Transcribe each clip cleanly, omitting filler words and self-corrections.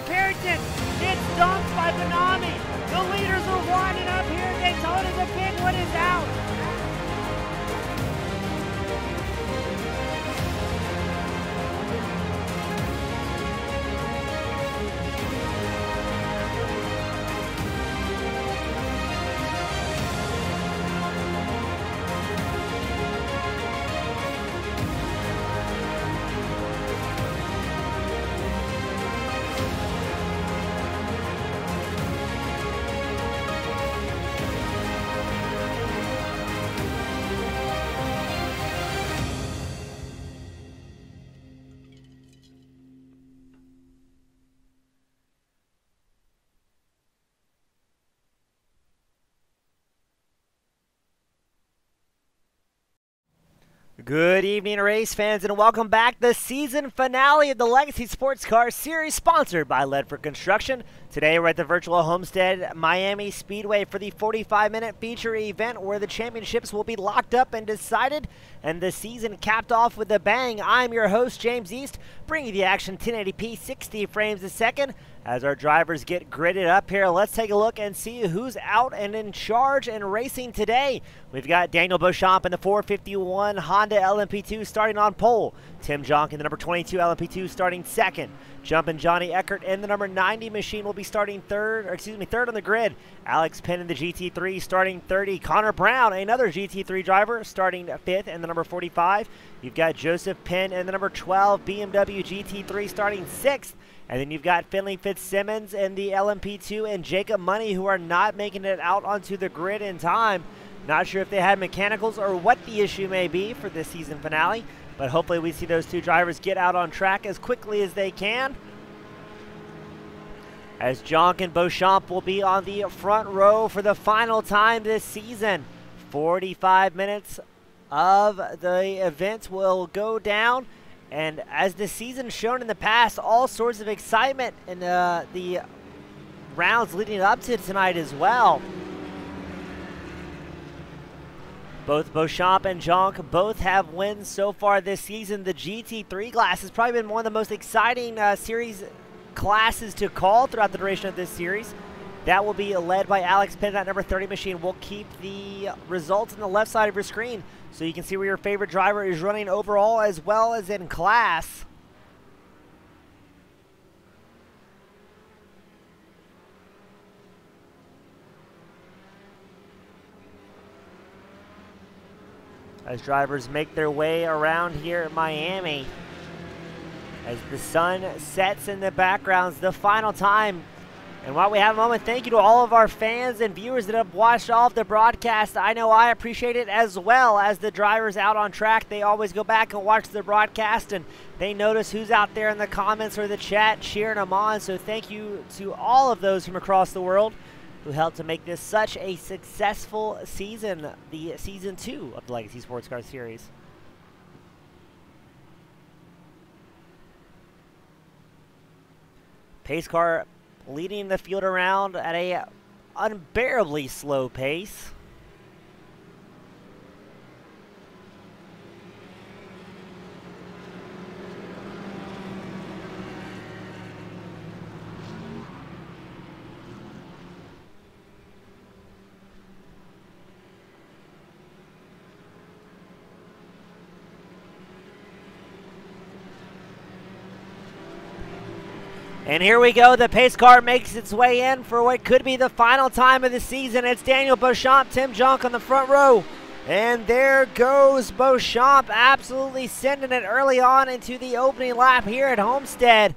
Carrington. It's dumped by Benami. The leaders are winding up here at Daytona. The big one is out. Good evening, race fans, and welcome back. The season finale of the Legacy Sports Car Series, sponsored by Ledford Construction. Today, we're at the virtual Homestead Miami Speedway for the 45-minute feature event where the championships will be locked up and decided, and the season capped off with a bang. I'm your host, James East, bringing the action 1080p 60 frames a second. As our drivers get gridded up here, let's take a look and see who's out and in charge and racing today. We've got Daniel Beauchamp in the 451 Honda LMP2 starting on pole. Tim Jonk in the number 22 LMP2 starting second. Jumpin' Johnny Eckert in the number 90 machine will be starting third on the grid. Alex Penn in the GT3 starting 30. Conor Brown, another GT3 driver, starting fifth in the number 45. You've got Joseph Penn in the number 12 BMW GT3 starting sixth. And then you've got Finley Fitzsimmons in the LMP2 and Jacob Money, who are not making it out onto the grid in time. Not sure if they had mechanicals or what the issue may be for this season finale, but hopefully we see those two drivers get out on track as quickly as they can. As Jonk and Beauchamp will be on the front row for the final time this season. 45 minutes of the event will go down. And as the season's shown in the past, all sorts of excitement in the rounds leading up to tonight as well. Both Beauchamp and Jonk both have wins so far this season. The Gt3 Class has probably been one of the most exciting series classes to call throughout the duration of this series. That will be led by Alex Penn. That number 30 machine will keep the results on the left side of your screen so you can see where your favorite driver is running overall as well as in class. As drivers make their way around here at Miami, as the sun sets in the backgrounds, the final time. And while we have a moment, thank you to all of our fans and viewers that have watched all of the broadcast. I know I appreciate it as well. As the drivers out on track, they always go back and watch the broadcast, and they notice who's out there in the comments or the chat cheering them on. So thank you to all of those from across the world who helped to make this such a successful season, the Season 2 of the Legacy Sports Car Series. Pace car leading the field around at a unbearably slow pace. And here we go, the pace car makes its way in for what could be the final time of the season. It's Daniel Beauchamp, Tim Jonk on the front row. And there goes Beauchamp, absolutely sending it early on into the opening lap here at Homestead.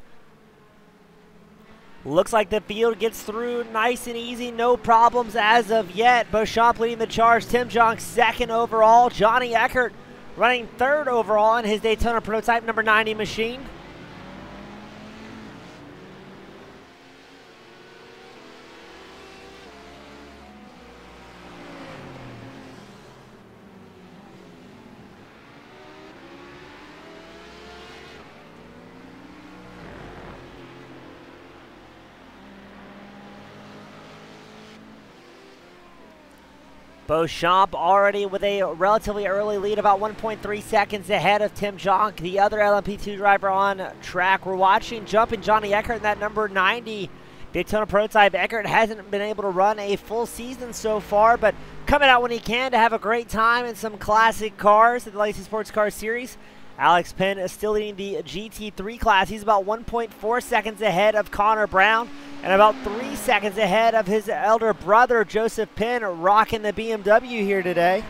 Looks like the field gets through nice and easy, no problems as of yet. Beauchamp leading the charge, Tim Jonk second overall. Johnny Eckert running third overall in his Daytona prototype number 90 machine. Beauchamp already with a relatively early lead, about 1.3 seconds ahead of Tim Jonk, the other LMP2 driver on track. We're watching Jumpin' Johnny Eckert in that number 90 Daytona prototype. Eckert hasn't been able to run a full season so far, but coming out when he can to have a great time in some classic cars at the Legacy Sports Car Series. Alex Penn is still leading the Gt3 class. He's about 1.4 seconds ahead of Conor Brown and about 3 seconds ahead of his elder brother, Joseph Penn, rocking the BMW here today.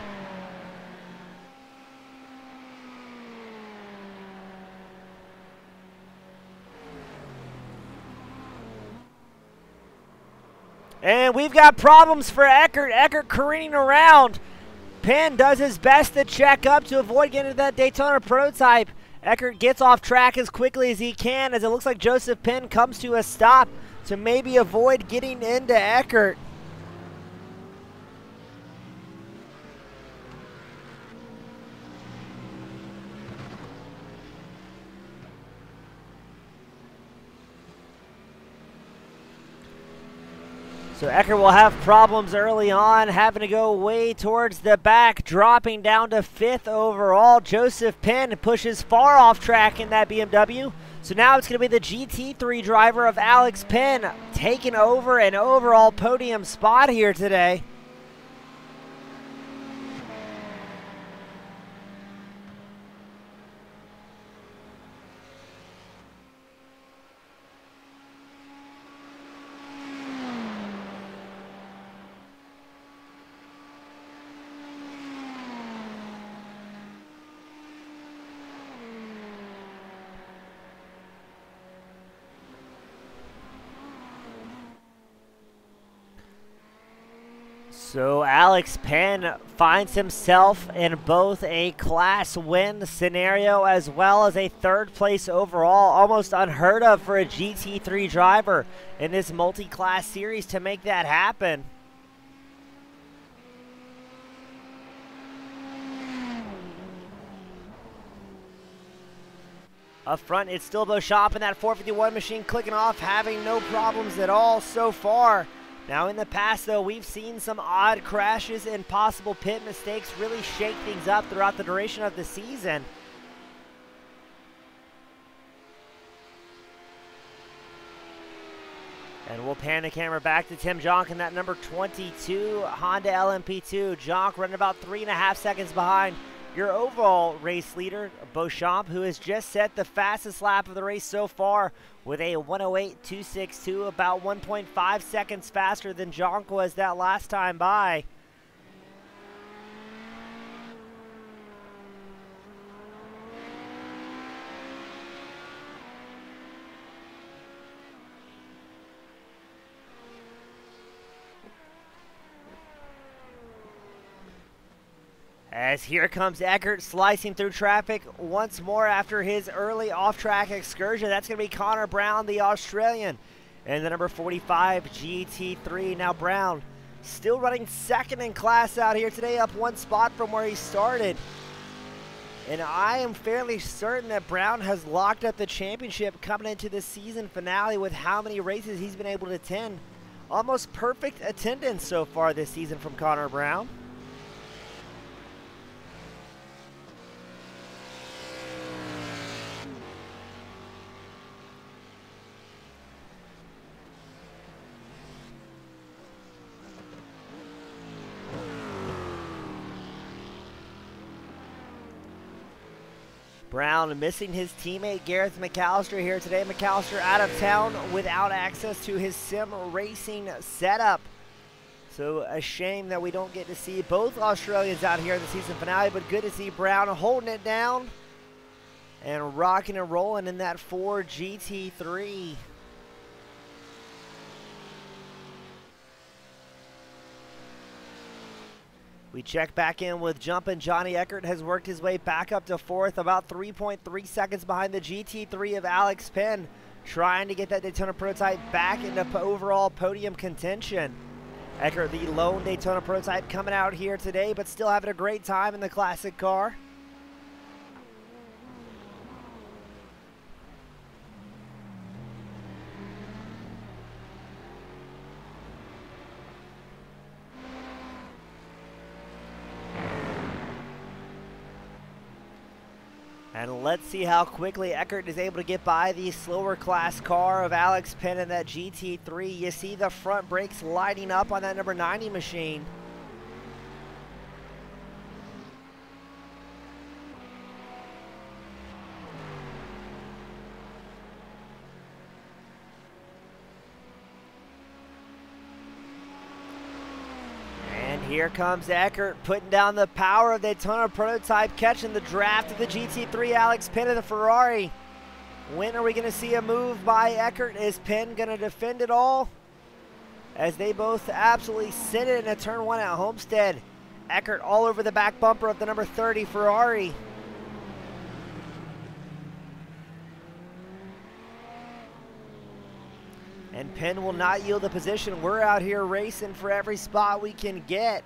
And we've got problems for Eckert. Eckert careening around. Penn does his best to check up to avoid getting into that Daytona prototype. Eckert gets off track as quickly as he can, as it looks like Joseph Penn comes to a stop to maybe avoid getting into Eckert. So Eckert will have problems early on, having to go way towards the back, dropping down to 5th overall. Joseph Penn pushes far off track in that BMW. So now it's going to be the GT3 driver of Alex Penn taking over an overall podium spot here today. So Alex Penn finds himself in both a class win scenario as well as a 3rd place overall. Almost unheard of for a GT3 driver in this multi-class series to make that happen. Up front, it's still Beauchamp in that 451 machine clicking off, having no problems at all so far. Now in the past though, we've seen some odd crashes and possible pit mistakes really shake things up throughout the duration of the season. And we'll pan the camera back to Tim Jonk in that number 22 Honda LMP2. Jonk running about 3.5 seconds behind your overall race leader, Beauchamp, who has just set the fastest lap of the race so far with a 1:08.262, about 1.5 seconds faster than Jonk was that last time by. As here comes Eckert slicing through traffic once more after his early off-track excursion. That's going to be Conor Brown, the Australian, and the number 45 GT3. Now Brown still running 2nd in class out here today, up 1 spot from where he started. And I am fairly certain that Brown has locked up the championship coming into the season finale with how many races he's been able to attend. Almost perfect attendance so far this season from Conor Brown. Brown missing his teammate Gareth McAllister here today. McAllister out of town without access to his sim racing setup. So a shame that we don't get to see both Australians out here in the season finale, but good to see Brown holding it down and rocking and rolling in that Ford GT3. We check back in with Jumpin' Johnny Eckert, has worked his way back up to 4th, about 3.3 seconds behind the GT3 of Alex Penn, trying to get that Daytona prototype back into overall podium contention. Eckert, the lone Daytona prototype, coming out here today, but still having a great time in the classic car. And let's see how quickly Eckert is able to get by the slower class car of Alex Penn in that GT3. You see the front brakes lighting up on that number 90 machine. Here comes Eckert putting down the power of the Daytona prototype, catching the draft of the GT3, Alex Penn of the Ferrari. When are we going to see a move by Eckert? Is Penn going to defend it all? As they both absolutely sent it in a turn one at Homestead. Eckert all over the back bumper of the number 30 Ferrari. And Penn will not yield the position. We're out here racing for every spot we can get.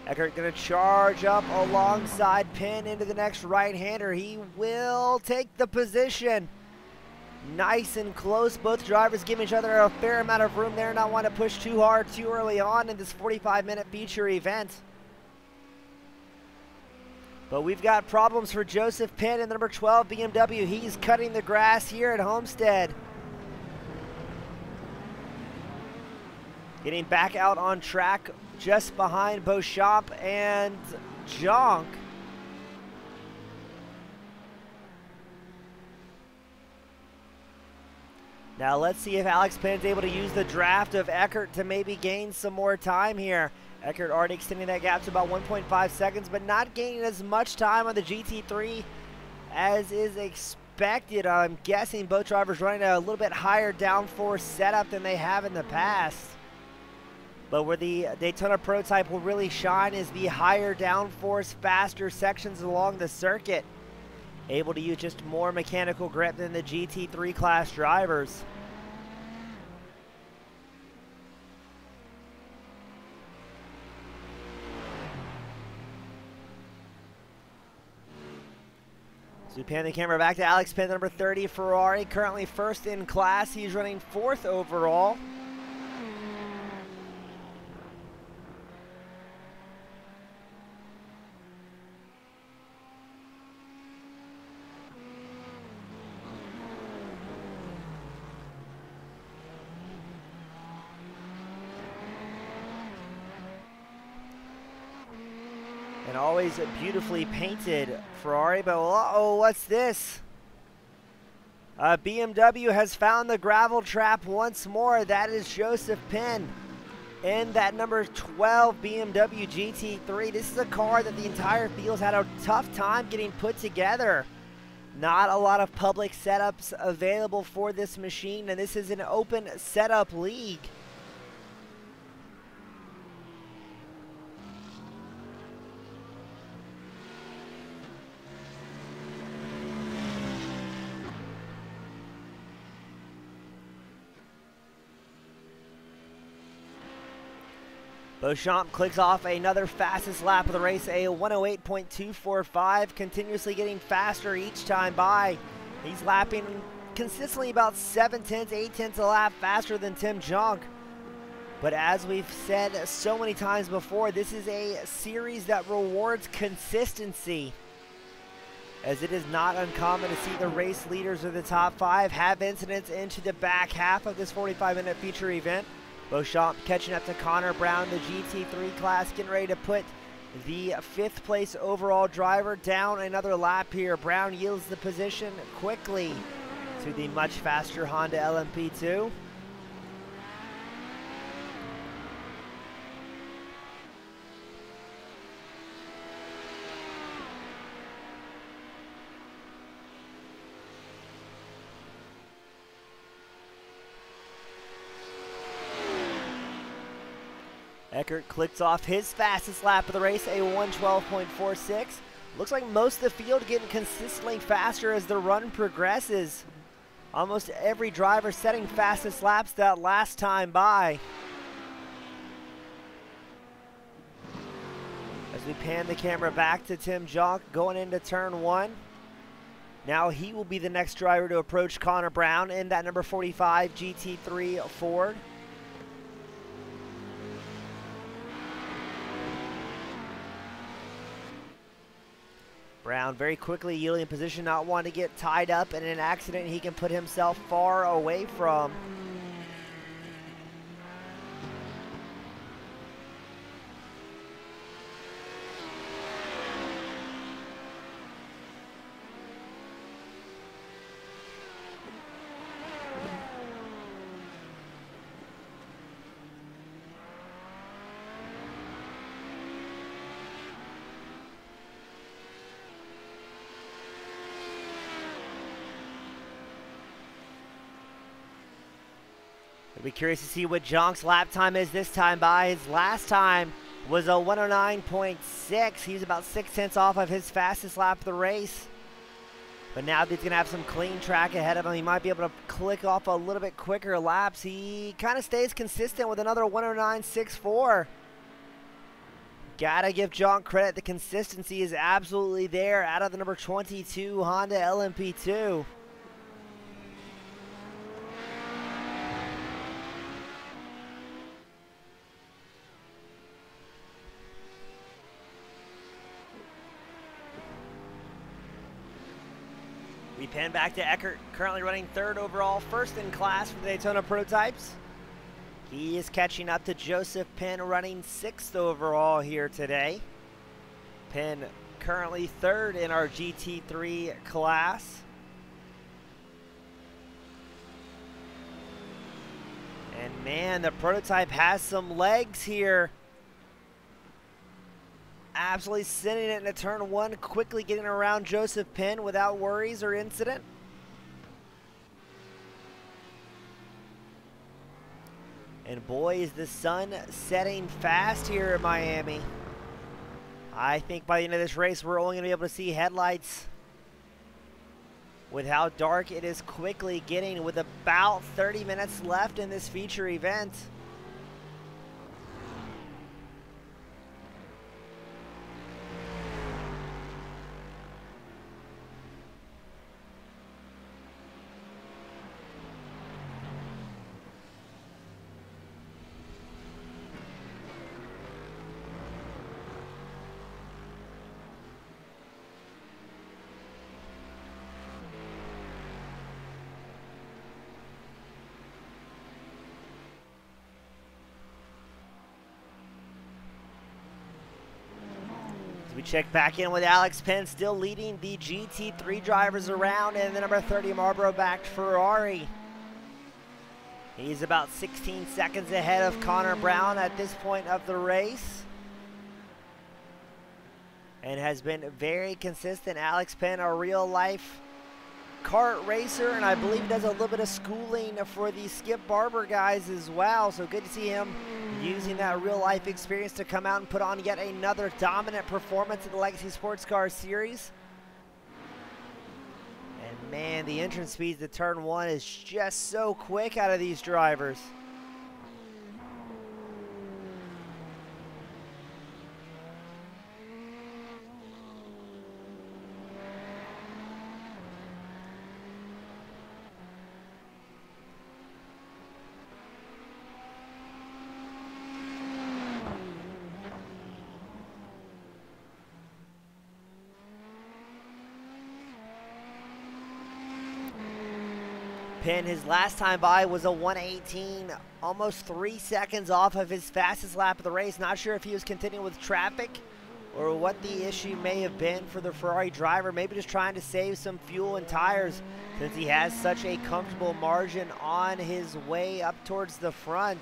Eckert going to charge up alongside Penn into the next right-hander. He will take the position. Nice and close. Both drivers giving each other a fair amount of room there. Not want to push too hard too early on in this 45-minute feature event. But we've got problems for Joseph Penn in the number 12 BMW. He's cutting the grass here at Homestead. Getting back out on track just behind Beauchamp and Jonk. Now let's see if Alex Penn's able to use the draft of Eckert to maybe gain some more time here. Eckert already extending that gap to about 1.5 seconds, but not gaining as much time on the GT3 as is expected. I'm guessing both drivers running a little bit higher downforce setup than they have in the past. But where the Daytona prototype will really shine is the higher downforce, faster sections along the circuit. Able to use just more mechanical grip than the Gt3 class drivers. So we pan the camera back to Alex Penn, number 30 Ferrari, currently first in class. He's running fourth overall. And always a beautifully painted Ferrari, but uh-oh, what's this? BMW has found the gravel trap once more. That is Joseph Penn in that number 12 BMW GT3. This is a car that the entire field's had a tough time getting put together. Not a lot of public setups available for this machine, and this is an open setup league. Beauchamp clicks off another fastest lap of the race, a 108.245, continuously getting faster each time by. He's lapping consistently about 7/10, 8/10 a lap faster than Tim Jonk. But as we've said so many times before, this is a series that rewards consistency, as it is not uncommon to see the race leaders of the top five have incidents into the back half of this 45-minute feature event. Beauchamp catching up to Conor Brown, the GT3 class, getting ready to put the 5th place overall driver down another lap here. Brown yields the position quickly to the much faster Honda LMP2. Eckert clicks off his fastest lap of the race, a 112.46. Looks like most of the field getting consistently faster as the run progresses. Almost every driver setting fastest laps that last time by. As we pan the camera back to Tim Jonk going into turn one. Now he will be the next driver to approach Conor Brown in that number 45 GT3 Ford. Brown very quickly yielding position, not wanting to get tied up in an accident he can put himself far away from. I'll be curious to see what Jonk's lap time is this time by. His last time was a 109.6. He's about 6/10 off of his fastest lap of the race. But now that he's going to have some clean track ahead of him, he might be able to click off a little bit quicker laps. He kind of stays consistent with another 109.64. Gotta give Jonk credit. The consistency is absolutely there out of the number 22 Honda LMP2. We pan back to Eckert, currently running third overall, first in class for the Daytona prototypes. He is catching up to Joseph Penn, running sixth overall here today. Penn currently third in our GT3 class. And man, the prototype has some legs here. Absolutely sending it into turn one, quickly getting around Joseph Penn without worries or incident. And boy, is the sun setting fast here at Miami. I think by the end of this race, we're only going to be able to see headlights with how dark it is quickly getting, with about 30 minutes left in this feature event. We check back in with Alex Penn, still leading the GT3 drivers around, and the number 30 Marlboro-backed Ferrari. He's about 16 seconds ahead of Conor Brown at this point of the race, and has been very consistent. Alex Penn, a real-life kart racer, and I believe does a little bit of schooling for the Skip Barber guys as well, so good to see him using that real-life experience to come out and put on yet another dominant performance in the Legacy Sports Car Series. And man, the entrance speeds to turn one is just so quick out of these drivers. Penn, his last time by was a 118, almost 3 seconds off of his fastest lap of the race. Not sure if he was continuing with traffic or what the issue may have been for the Ferrari driver. Maybe just trying to save some fuel and tires since he has such a comfortable margin on his way up towards the front.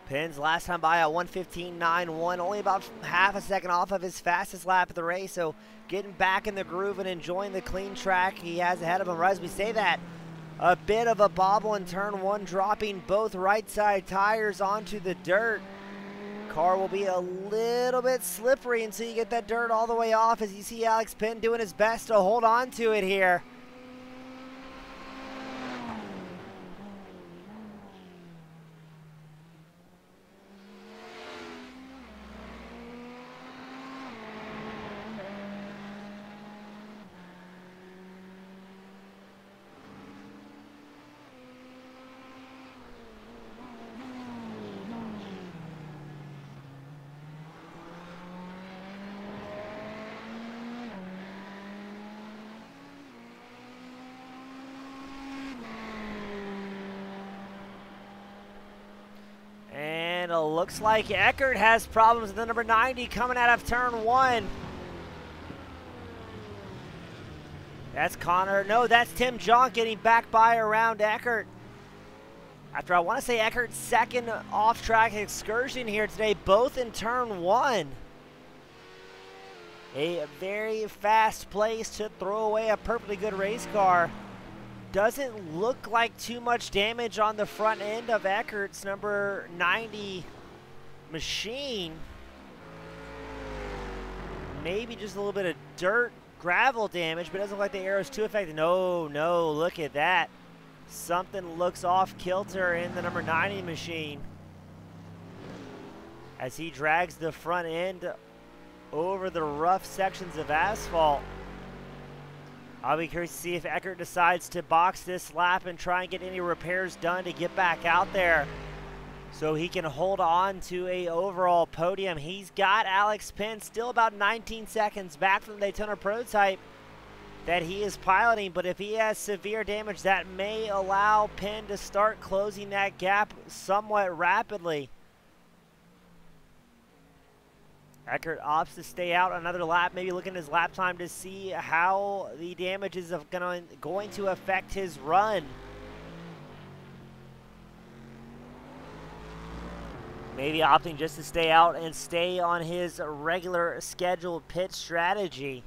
Penn's last time by a 1:15.91, only about half a second off of his fastest lap of the race, so getting back in the groove and enjoying the clean track he has ahead of him. Right as we say that, a bit of a bobble in turn one, dropping both right side tires onto the dirt. Car will be a little bit slippery until you get that dirt all the way off, as you see Alex Penn doing his best to hold on to it here. And it looks like Eckert has problems with the number 90 coming out of turn 1. That's Connor. No, that's Tim Jonk getting back by around Eckert. After I want to say Eckert's second off-track excursion here today, both in turn 1. A very fast place to throw away a perfectly good race car. Doesn't look like too much damage on the front end of Eckert's number 90 machine. Maybe just a little bit of dirt, gravel damage, but it doesn't look like the aero's too affected. No, no, look at that. Something looks off kilter in the number 90 machine as he drags the front end over the rough sections of asphalt. I'll be curious to see if Eckert decides to box this lap and try and get any repairs done to get back out there so he can hold on to a overall podium. He's got Alex Penn still about 19 seconds back from the Daytona prototype that he is piloting, but if he has severe damage, that may allow Penn to start closing that gap somewhat rapidly. Eckert opts to stay out another lap, maybe looking at his lap time to see how the damage is going to affect his run. Maybe opting just to stay out and stay on his regular scheduled pit strategy.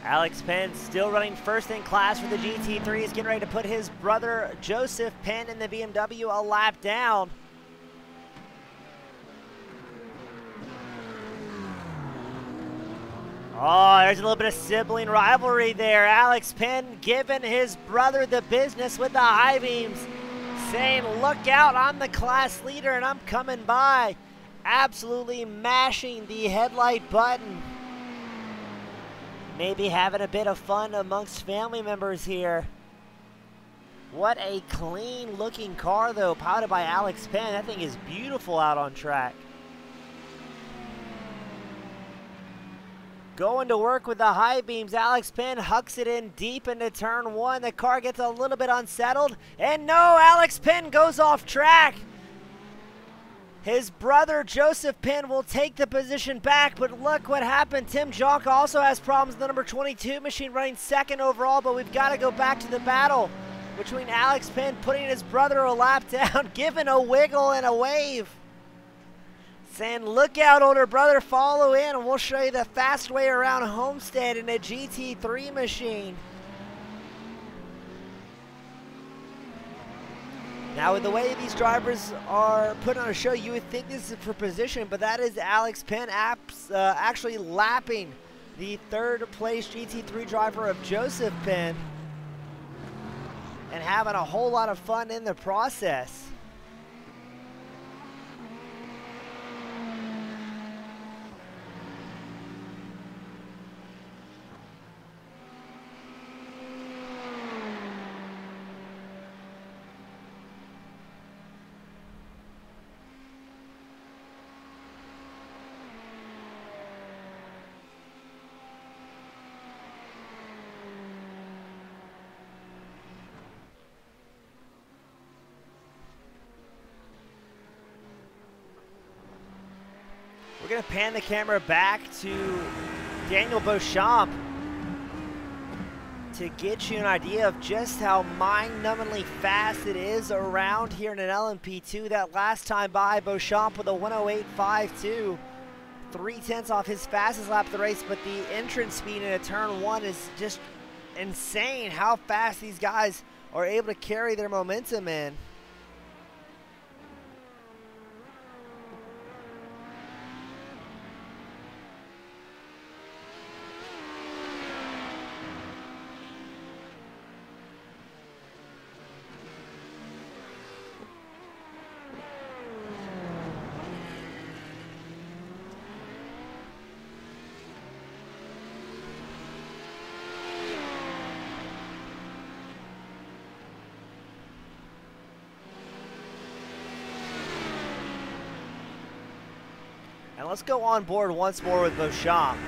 Alex Penn still running first in class for the GT3. He's getting ready to put his brother Joseph Penn in the BMW a lap down. Oh, there's a little bit of sibling rivalry there. Alex Penn giving his brother the business with the high beams, saying, look out, I'm the class leader and I'm coming by. Absolutely mashing the headlight button. Maybe having a bit of fun amongst family members here. What a clean looking car though, piloted by Alex Penn. That thing is beautiful out on track. Going to work with the high beams. Alex Penn hucks it in deep into turn 1. The car gets a little bit unsettled. And no, Alex Penn goes off track. His brother, Joseph Penn, will take the position back, but look what happened. Tim Jonk also has problems with the number 22 machine running second overall, but we've got to go back to the battle between Alex Penn putting his brother a lap down, giving a wiggle and a wave, saying, look out, older brother, follow in, and we'll show you the fast way around Homestead in a GT3 machine. Now, with the way these drivers are put on a show, you would think this is for position, but that is Alex Penn actually lapping the third place GT3 driver of Joseph Penn and having a whole lot of fun in the process. We're going to pan the camera back to Daniel Beauchamp to get you an idea of just how mind-numbingly fast it is around here in an LMP2. That last time by, Beauchamp with a 108.52, 3/10 off his fastest lap of the race, but the entrance speed in a turn 1 is just insane how fast these guys are able to carry their momentum in. Let's go on board once more with Beauchamp.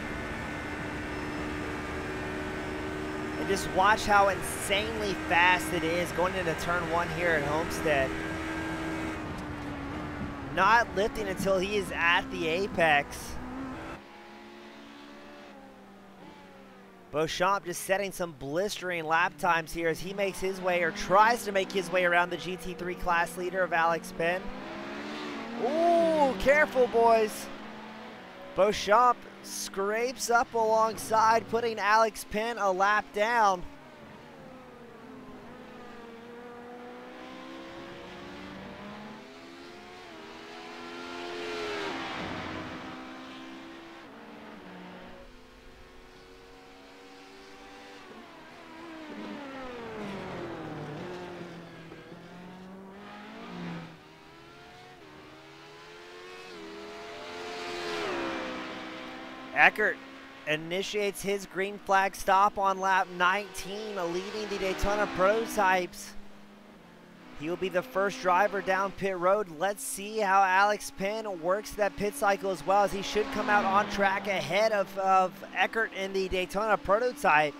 And just watch how insanely fast it is going into turn 1 here at Homestead. Not lifting until he is at the apex. Beauchamp just setting some blistering lap times here as he makes his way, or tries to make his way, around the GT3 class leader of Alex Penn. Ooh, careful, boys. Beauchamp scrapes up alongside, putting Alex Penn a lap down. Eckert initiates his green flag stop on lap 19, leading the Daytona prototypes. He will be the first driver down pit road. Let's see how Alex Penn works that pit cycle as well, as he should come out on track ahead of Eckert in the Daytona prototype.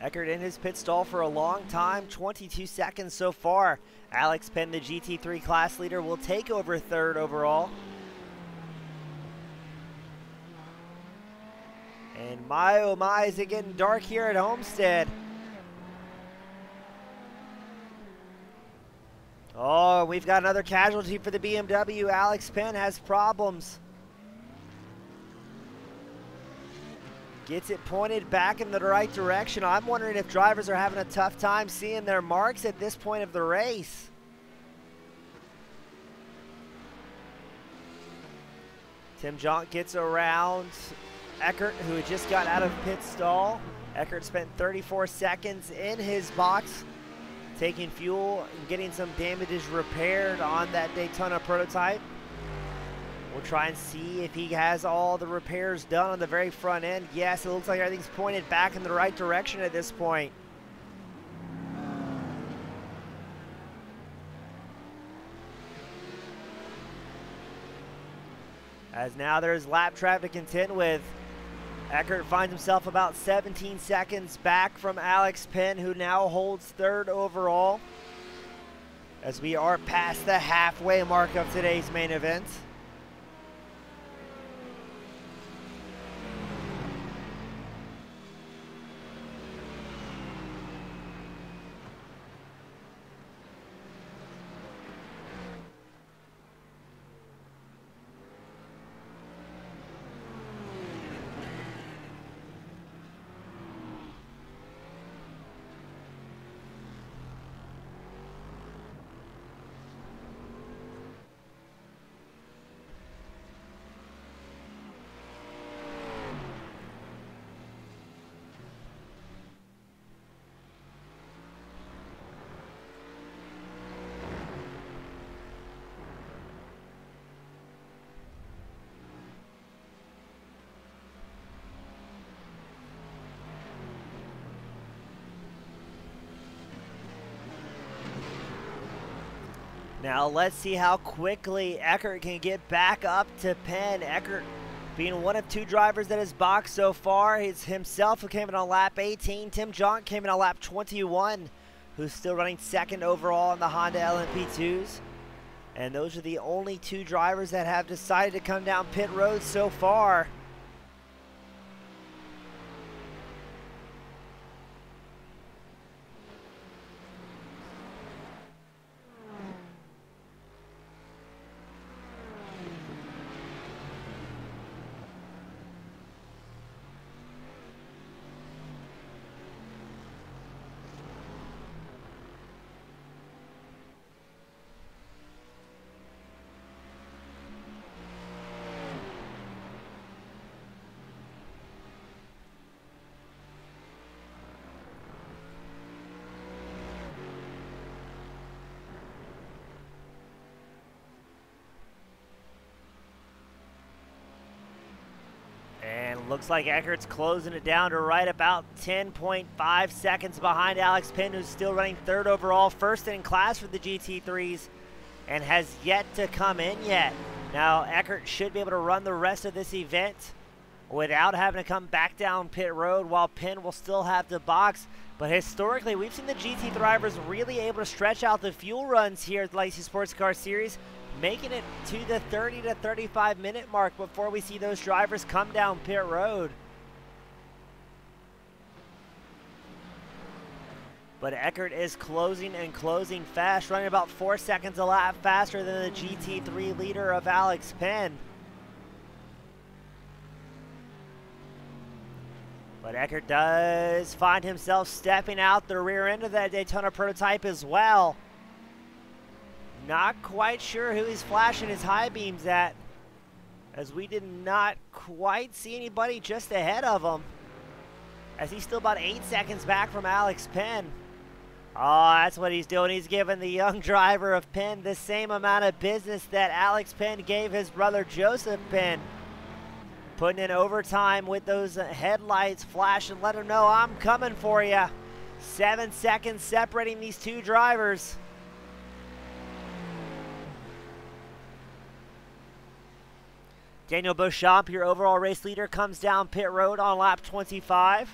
Eckert in his pit stall for a long time, 22 seconds so far. Alex Penn, the GT3 class leader, will take over third overall. And my oh my, is it getting dark here at Homestead. Oh, we've got another casualty for the BMW. Alex Penn has problems. Gets it pointed back in the right direction. I'm wondering if drivers are having a tough time seeing their marks at this point of the race. Tim Jonk gets around Eckert, who had just got out of pit stall. Eckert spent 34 seconds in his box, taking fuel and getting some damages repaired on that Daytona prototype. We'll try and see if he has all the repairs done on the very front end. Yes, it looks like everything's pointed back in the right direction at this point. As now there's lap traffic to contend with. Eckert finds himself about 17 seconds back from Alex Penn, who now holds third overall, as we are past the halfway mark of today's main event. Now let's see how quickly Eckert can get back up to Penn. Eckert being one of two drivers that has boxed so far. He's himself who came in on lap 18. Tim Jonk came in on lap 21, who's still running second overall in the Honda LMP2s. And those are the only two drivers that have decided to come down pit road so far. Looks like Eckert's closing it down to right about 10.5 seconds behind Alex Penn, who's still running third overall, first in class for the GT3s, and has yet to come in yet. Now, Eckert should be able to run the rest of this event without having to come back down pit road, while Penn will still have to box. But historically, we've seen the GT drivers really able to stretch out the fuel runs here at the Legacy Sports Car Series, making it to the 30 to 35 minute mark before we see those drivers come down pit road. But Eckert is closing and closing fast, running about 4 seconds a lap faster than the GT3 leader of Alex Penn. But Eckert does find himself stepping out the rear end of that Daytona prototype as well. Not quite sure who he's flashing his high beams at, as we did not quite see anybody just ahead of him, as he's still about 8 seconds back from Alex Penn. Oh, that's what he's doing. He's giving the young driver of Penn the same amount of business that Alex Penn gave his brother Joseph Penn. Putting in overtime with those headlights flashing, let him know, I'm coming for you. 7 seconds separating these two drivers. Daniel Beauchamp, your overall race leader, comes down pit road on lap 25.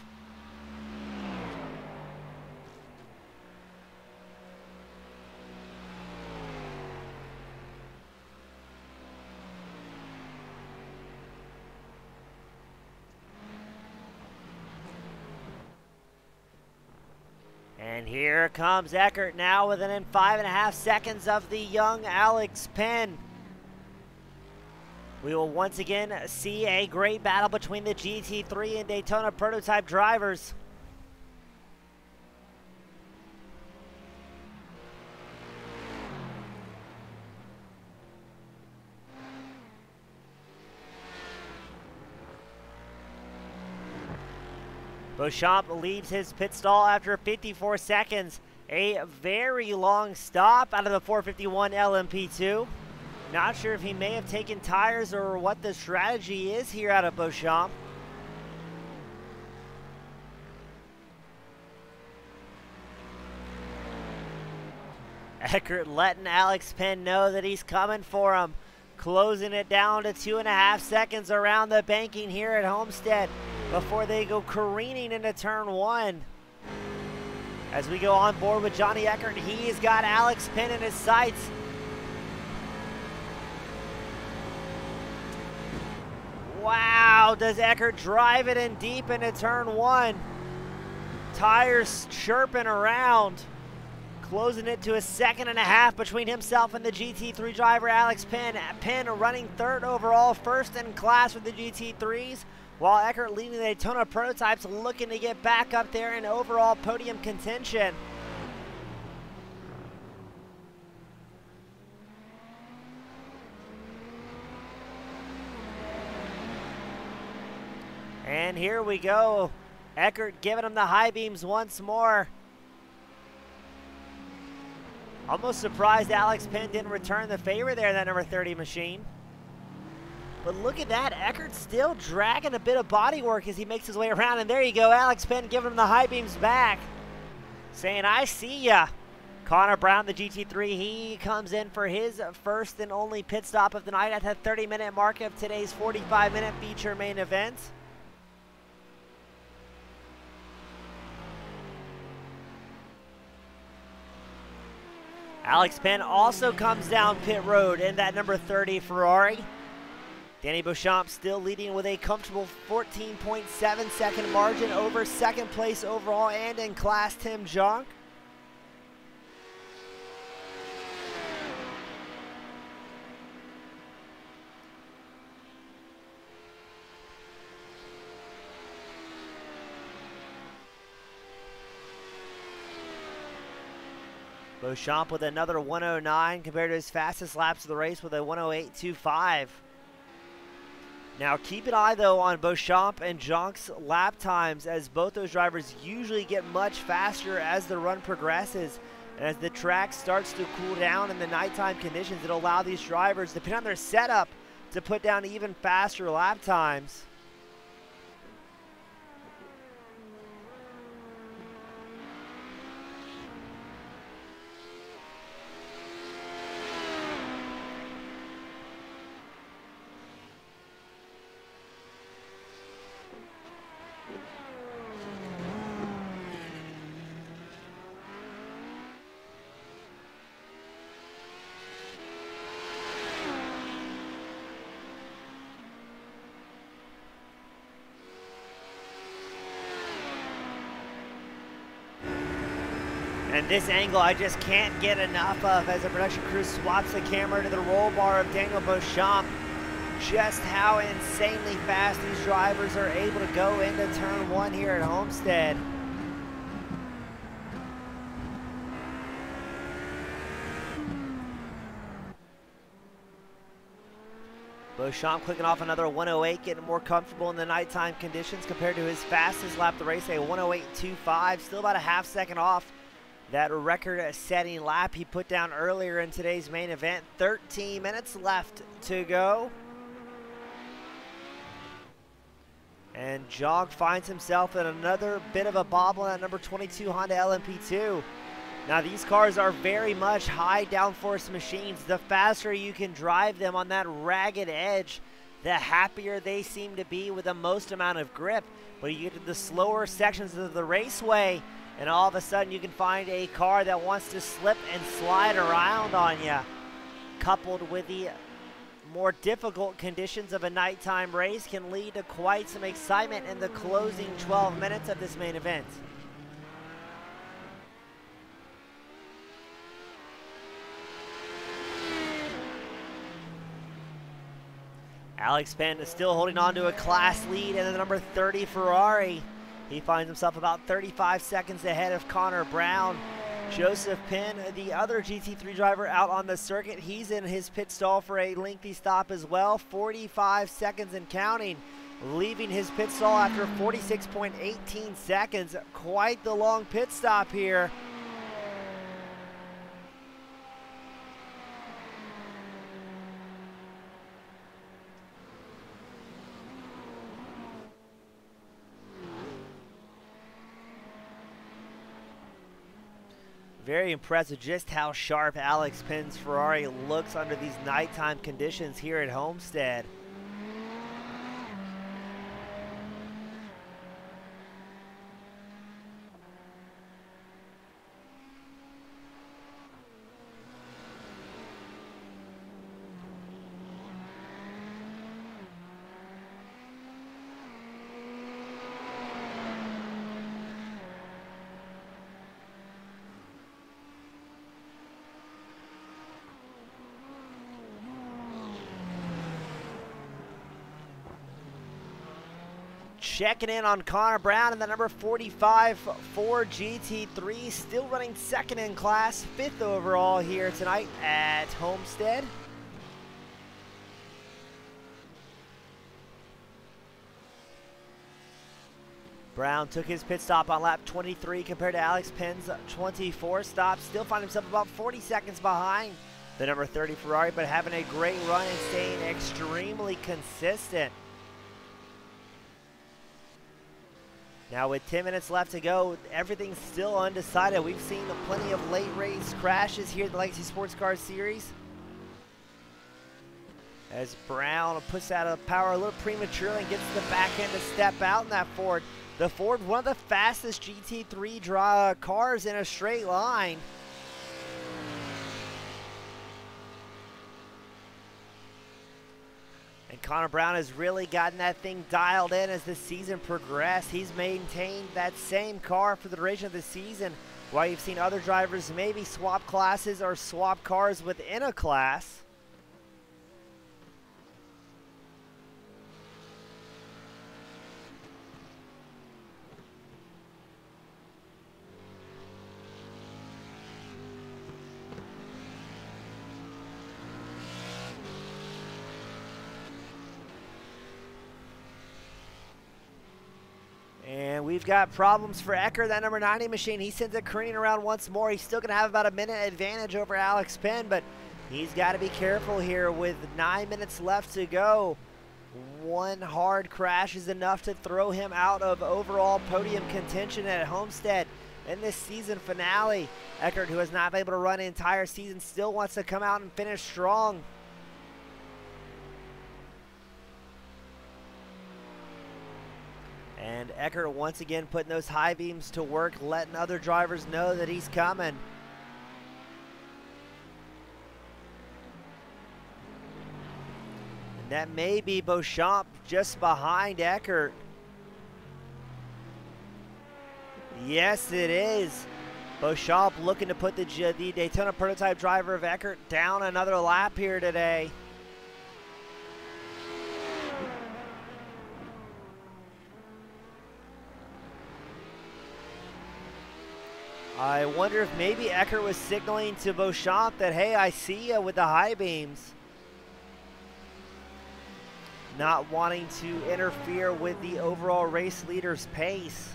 And here comes Eckert now within 5.5 seconds of the young Alex Penn. We will once again see a great battle between the GT3 and Daytona prototype drivers. Beauchamp leaves his pit stall after 54 seconds. A very long stop out of the 451 LMP2. Not sure if he may have taken tires or what the strategy is here out of Beauchamp. Eckert letting Alex Penn know that he's coming for him. Closing it down to 2.5 seconds around the banking here at Homestead before they go careening into turn 1. As we go on board with Johnny Eckert, he's got Alex Penn in his sights. Wow, does Eckert drive it in deep into turn 1. Tires chirping around. Closing it to 1.5 seconds between himself and the GT3 driver Alex Penn. Penn running third overall, first in class with the GT3s, while Eckert leading the Daytona prototypes, looking to get back up there in overall podium contention. And here we go. Eckert giving him the high beams once more. Almost surprised Alex Penn didn't return the favor there in that number 30 machine. But look at that, Eckert still dragging a bit of body work as he makes his way around. And there you go, Alex Penn giving him the high beams back, saying, I see ya. Conor Brown, the GT3, he comes in for his first and only pit stop of the night at the 30-minute mark of today's 45-minute feature main event. Alex Penn also comes down pit road in that number 30 Ferrari. Danny Beauchamp still leading with a comfortable 14.7 second margin over second place overall and in class Tim Jonk. Beauchamp with another 109 compared to his fastest laps of the race with a 108.25. Now keep an eye though on Beauchamp and Jonk's lap times, as both those drivers usually get much faster as the run progresses. And as the track starts to cool down in the nighttime conditions, it'll allow these drivers, depending on their setup, to put down even faster lap times. And this angle I just can't get enough of as the production crew swaps the camera to the roll bar of Daniel Beauchamp. Just how insanely fast these drivers are able to go into turn one here at Homestead. Beauchamp clicking off another 108, getting more comfortable in the nighttime conditions compared to his fastest lap of the race, a 108.25, still about a half second off that record-setting lap he put down earlier in today's main event. 13 minutes left to go. And Jog finds himself in another bit of a bobble at number 22 Honda LMP2. Now these cars are very much high downforce machines. The faster you can drive them on that ragged edge, the happier they seem to be with the most amount of grip. But you get to the slower sections of the raceway, and all of a sudden you can find a car that wants to slip and slide around on you. Coupled with the more difficult conditions of a nighttime race can lead to quite some excitement in the closing 12 minutes of this main event. Alex Penn is still holding on to a class lead in the number 30 Ferrari. He finds himself about 35 seconds ahead of Conor Brown. Joseph Penn, the other GT3 driver out on the circuit, he's in his pit stall for a lengthy stop as well. 45 seconds and counting, leaving his pit stall after 46.18 seconds. Quite the long pit stop here. Very impressive just how sharp Alex Penn's Ferrari looks under these nighttime conditions here at Homestead. Checking in on Conor Brown in the number 45 Ford GT3, still running second in class, 5th overall here tonight at Homestead. Brown took his pit stop on lap 23 compared to Alex Penn's 24 stop. Still find himself about 40 seconds behind the number 30 Ferrari, but having a great run and staying extremely consistent. Now with 10 minutes left to go, everything's still undecided. We've seen plenty of late race crashes here at the Legacy Sports Car Series. As Brown puts out of power a little prematurely and gets the back end to step out in that Ford. The Ford, one of the fastest GT3 cars in a straight line. And Conor Brown has really gotten that thing dialed in as the season progressed. He's maintained that same car for the duration of the season, while you've seen other drivers maybe swap classes or swap cars within a class. And we've got problems for Ecker, that number 90 machine. He sends it careening around once more. He's still going to have about a minute advantage over Alex Penn, but he's got to be careful here with 9 minutes left to go. One hard crash is enough to throw him out of overall podium contention at Homestead in this season finale. Eckert, who has not been able to run an entire season, still wants to come out and finish strong. And Eckert once again putting those high beams to work, letting other drivers know that he's coming. And that may be Beauchamp just behind Eckert. Yes, it is. Beauchamp looking to put the Daytona prototype driver of Eckert down another lap here today. I wonder if maybe Eckert was signaling to Beauchamp that, hey, I see you with the high beams. Not wanting to interfere with the overall race leader's pace.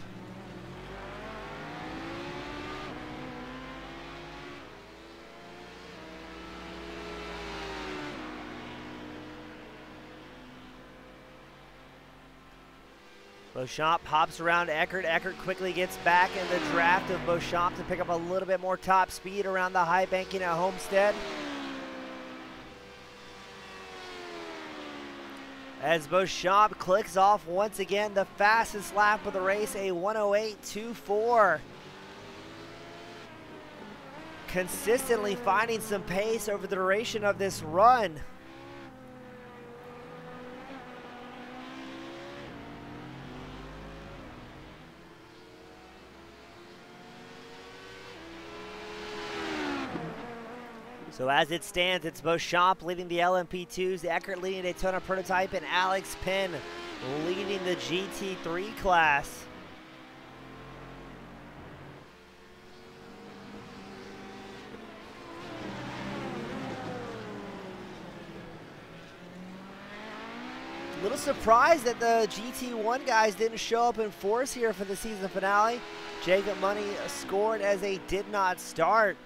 Beauchamp hops around Eckert. Eckert quickly gets back in the draft of Beauchamp to pick up a little bit more top speed around the high banking at Homestead. As Beauchamp clicks off once again the fastest lap of the race, a 1:08.24. Consistently finding some pace over the duration of this run. So as it stands, it's Beauchamp leading the LMP2s, Eckert leading Daytona prototype, and Alex Penn leading the GT3 class. A little surprised that the GT1 guys didn't show up in force here for the season finale. Jacob Money scored as a did not start.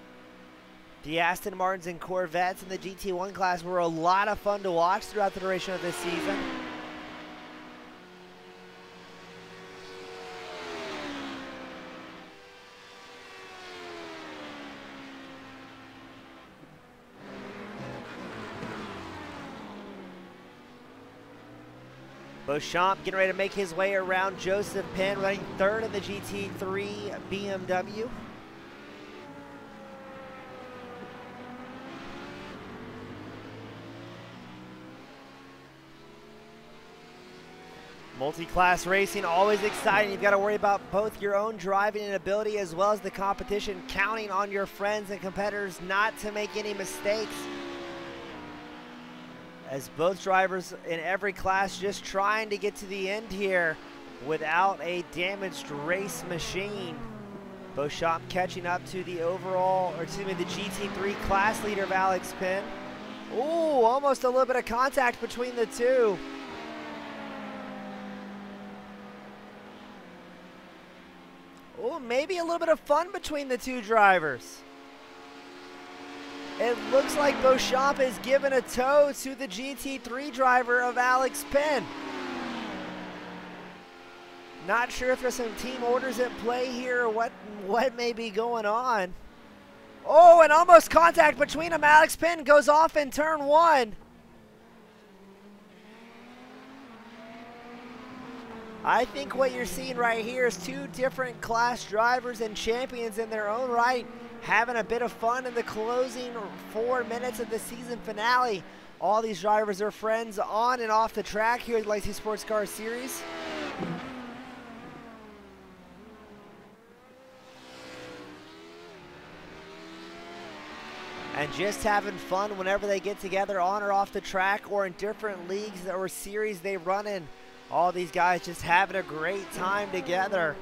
The Aston Martins and Corvettes in the GT1 class were a lot of fun to watch throughout the duration of this season. Beauchamp getting ready to make his way around Joseph Penn, running third in the GT3 BMW. Multi-class racing, always exciting. You've got to worry about both your own driving and ability as well as the competition, counting on your friends and competitors not to make any mistakes. As both drivers in every class just trying to get to the end here without a damaged race machine. Beauchamp catching up to the overall, or excuse me, the GT3 class leader of Alex Penn. Ooh, almost a little bit of contact between the two. Oh, maybe a little bit of fun between the two drivers. It looks like Beauchamp is giving a tow to the GT3 driver of Alex Penn. Not sure if there's some team orders at play here or what may be going on. Oh, and almost contact between them. Alex Penn goes off in turn one. I think what you're seeing right here is two different class drivers and champions in their own right, having a bit of fun in the closing 4 minutes of the season finale. All these drivers are friends on and off the track here at the Legacy Sports Car Series. And just having fun whenever they get together on or off the track or in different leagues or series they run in. All these guys just having a great time together.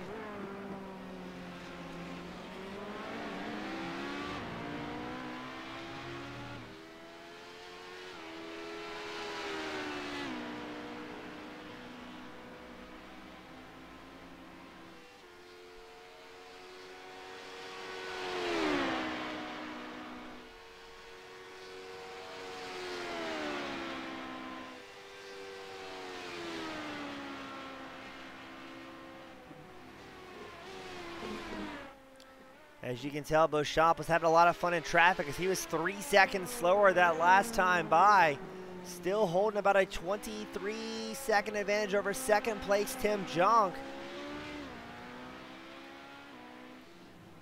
As you can tell, Beauchamp was having a lot of fun in traffic as he was 3 seconds slower that last time by. Still holding about a 23-second advantage over second place Tim Junk.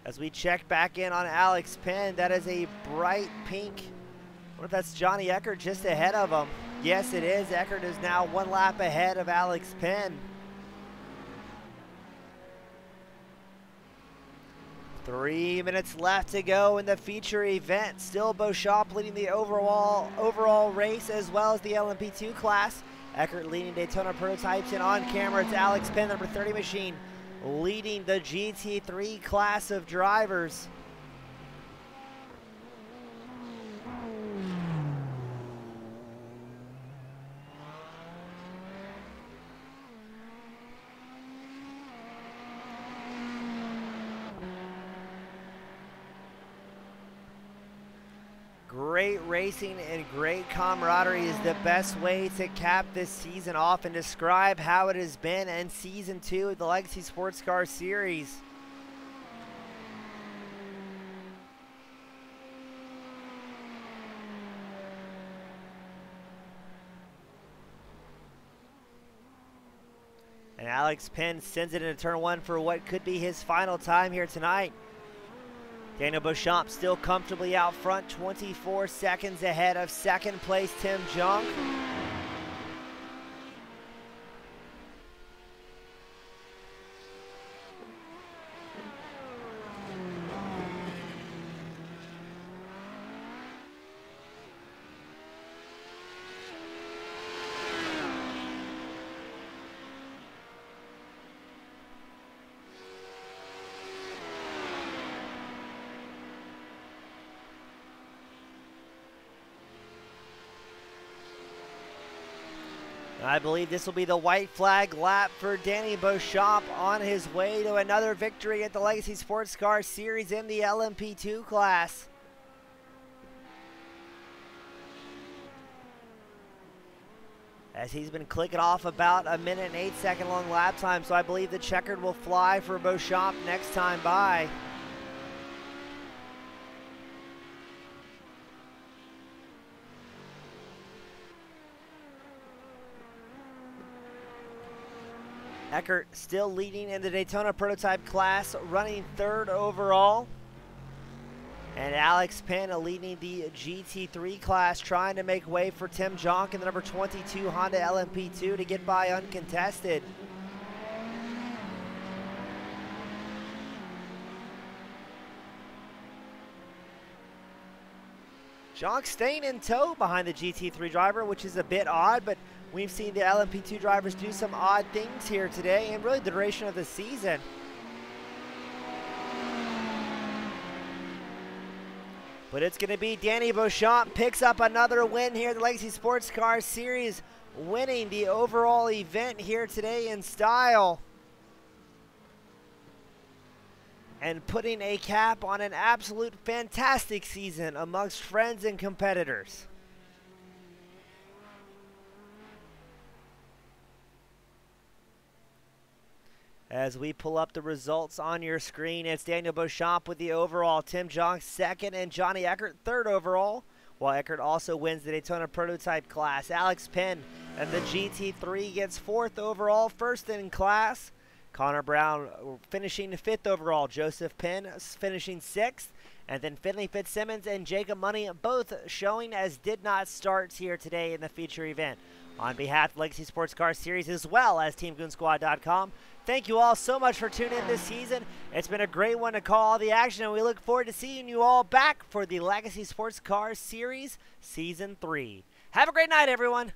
As we check back in on Alex Penn, that is a bright pink. I wonder if that's Johnny Eckert just ahead of him. Yes, it is. Eckert is now 1 lap ahead of Alex Penn. 3 minutes left to go in the feature event. Still Beauchamp leading the overall race as well as the LMP2 class. Eckert leading Daytona Prototypes, and on camera it's Alex Penn, number 30 machine, leading the GT3 class of drivers. Great racing and great camaraderie is the best way to cap this season off and describe how it has been in Season 2 of the Legacy Sports Car Series. And Alex Penn sends it into turn 1 for what could be his final time here tonight. Daniel Beauchamp still comfortably out front, 24 seconds ahead of second place Tim Junk. I believe this will be the white flag lap for Danny Beauchamp on his way to another victory at the Legacy Sports Car Series in the LMP2 class. As he's been clicking off about a 1 and 8 second long lap time, so I believe the checkered will fly for Beauchamp next time by. Eckert still leading in the Daytona Prototype class, running 3rd overall. And Alex Penn leading the GT3 class, trying to make way for Tim Jonk in the number 22 Honda LMP2 to get by uncontested. Jonk staying in tow behind the GT3 driver, which is a bit odd, but we've seen the LMP2 drivers do some odd things here today and really the duration of the season. But it's going to be Danny Beauchamp picks up another win here at the Legacy Sports Car Series, winning the overall event here today in style. And putting a cap on an absolute fantastic season amongst friends and competitors. As we pull up the results on your screen, it's Daniel Beauchamp with the overall, Tim Jonk 2nd, and Johnny Eckert 3rd overall, while Eckert also wins the Daytona Prototype class. Alex Penn and the GT3 gets 4th overall, 1st in class. Conor Brown finishing 5th overall, Joseph Penn finishing 6th, and then Finley Fitzsimmons and Jacob Money both showing as did not start here today in the feature event. On behalf of Legacy Sports Car Series as well as TeamGoonSquad.com, thank you all so much for tuning in this season. It's been a great one to call all the action, and we look forward to seeing you all back for the Legacy Sports Car Series Season 3. Have a great night, everyone.